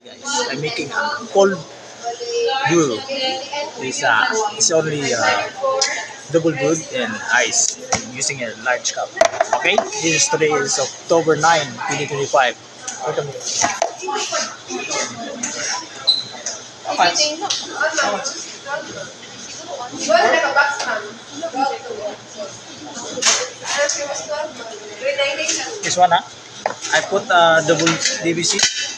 Guys, I'm making a cold brew. It's only double brewed and ice using a large cup. Okay, today is October 9, 2025. Welcome. How This one, huh? I put double DBC.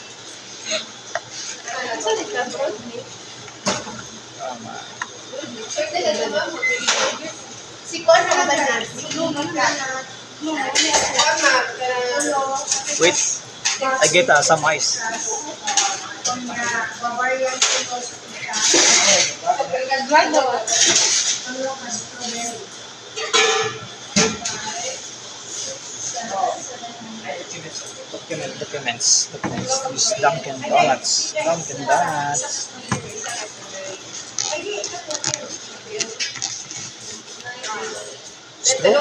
Wait, I get some ice. Documents. Use Dunkin' Donuts. Dunkin' Donuts. Straw?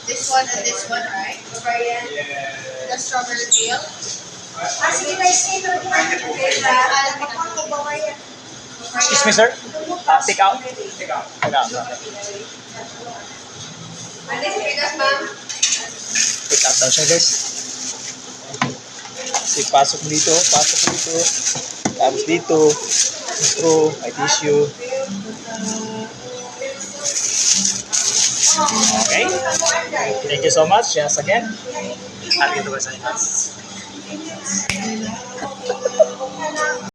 This one and this one, right? Bavarian. The strawberry peel. Excuse me, sir. Take out. Take out. Ano yung bigas, ma'am? Take out daw siya, guys. Kasi pasok dito. Tapos dito. Straw, may tissue. Okay. Thank you so much. Yes, again. Happy to present us.